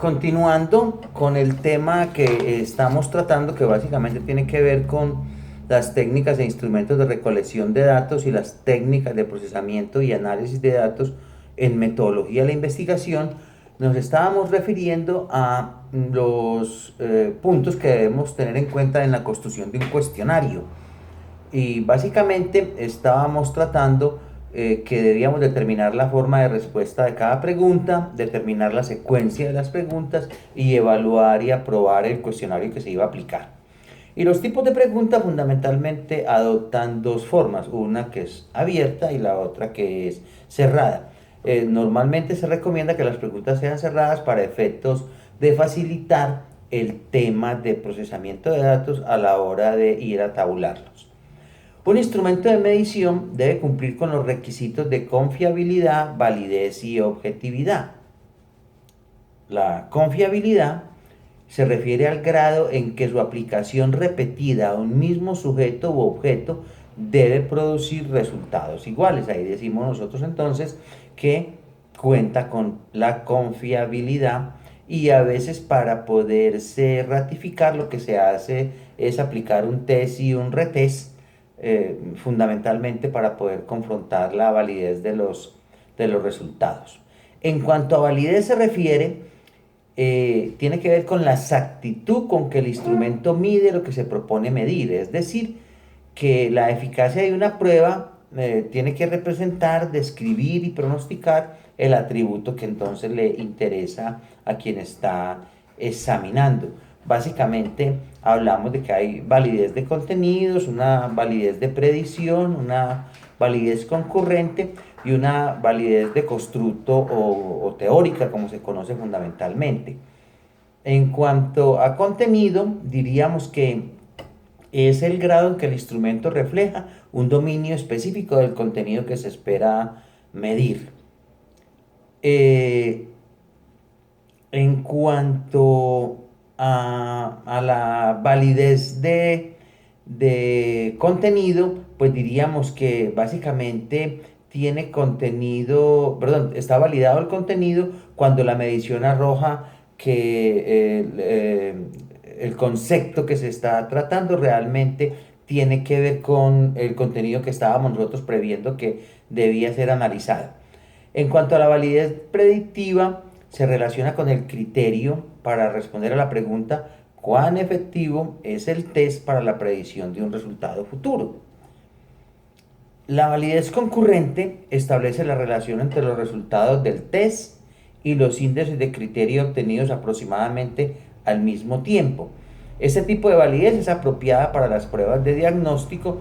Continuando con el tema que estamos tratando, que básicamente tiene que ver con las técnicas e instrumentos de recolección de datos y las técnicas de procesamiento y análisis de datos en metodología de la investigación, nos estábamos refiriendo a los puntos que debemos tener en cuenta en la construcción de un cuestionario. Y básicamente estábamos tratando que debíamos determinar la forma de respuesta de cada pregunta, determinar la secuencia de las preguntas y evaluar y aprobar el cuestionario que se iba a aplicar. Y los tipos de preguntas fundamentalmente adoptan dos formas, una que es abierta y la otra que es cerrada. Normalmente se recomienda que las preguntas sean cerradas para efectos de facilitar el tema de procesamiento de datos a la hora de ir a tabularlos. Un instrumento de medición debe cumplir con los requisitos de confiabilidad, validez y objetividad. La confiabilidad se refiere al grado en que su aplicación repetida a un mismo sujeto u objeto debe producir resultados iguales. Ahí decimos nosotros entonces que cuenta con la confiabilidad, y a veces para poderse ratificar lo que se hace es aplicar un test y un retest, fundamentalmente para poder confrontar la validez de los resultados. En cuanto a validez se refiere, tiene que ver con la exactitud con que el instrumento mide lo que se propone medir, es decir, que la eficacia de una prueba tiene que representar, describir y pronosticar el atributo que entonces le interesa a quien está examinando. Básicamente hablamos de que hay validez de contenidos, una validez de predicción, una validez concurrente y una validez de constructo o teórica, como se conoce fundamentalmente. En cuanto a contenido, diríamos que es el grado en que el instrumento refleja un dominio específico del contenido que se espera medir. En cuanto a la validez de contenido, pues diríamos que básicamente tiene contenido, perdón, está validado el contenido cuando la medición arroja que el concepto que se está tratando realmente tiene que ver con el contenido que estábamos nosotros previendo que debía ser analizado. En cuanto a la validez predictiva, se relaciona con el criterio para responder a la pregunta ¿cuán efectivo es el test para la predicción de un resultado futuro? La validez concurrente establece la relación entre los resultados del test y los índices de criterio obtenidos aproximadamente al mismo tiempo. Este tipo de validez es apropiada para las pruebas de diagnóstico,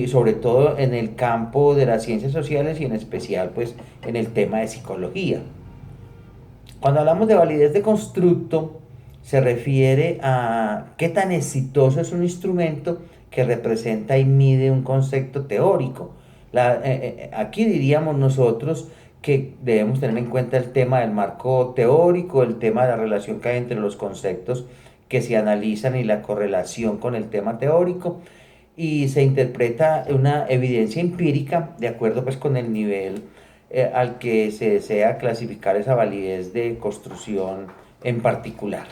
sobre todo en el campo de las ciencias sociales y en especial pues en el tema de psicología. Cuando hablamos de validez de constructo, se refiere a qué tan exitoso es un instrumento que representa y mide un concepto teórico. Aquí diríamos nosotros que debemos tener en cuenta el tema del marco teórico, el tema de la relación que hay entre los conceptos que se analizan y la correlación con el tema teórico, y se interpreta una evidencia empírica de acuerdo pues con el nivel al que se desea clasificar esa validez de construcción en particular.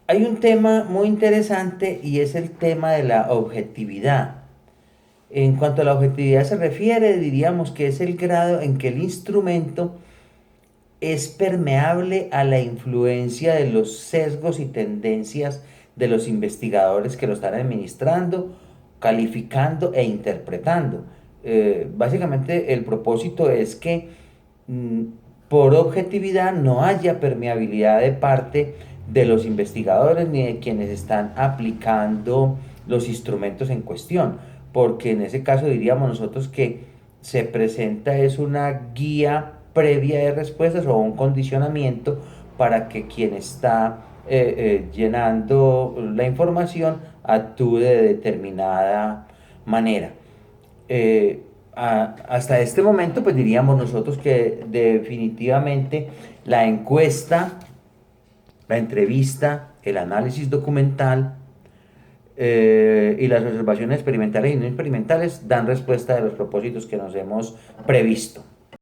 Hay un tema muy interesante y es el tema de la objetividad. En cuanto a la objetividad se refiere, diríamos que es el grado en que el instrumento es permeable a la influencia de los sesgos y tendencias de los investigadores que lo están administrando, calificando e interpretando. Básicamente el propósito es que mm, por objetividad no haya permeabilidad de parte de los investigadores ni de quienes están aplicando los instrumentos en cuestión, porque en ese caso diríamos nosotros que se presenta es una guía previa de respuestas o un condicionamiento para que quien está llenando la información actúe de determinada manera. Hasta este momento, pues diríamos nosotros que definitivamente la encuesta, la entrevista, el análisis documental y las observaciones experimentales y no experimentales dan respuesta de los propósitos que nos hemos previsto.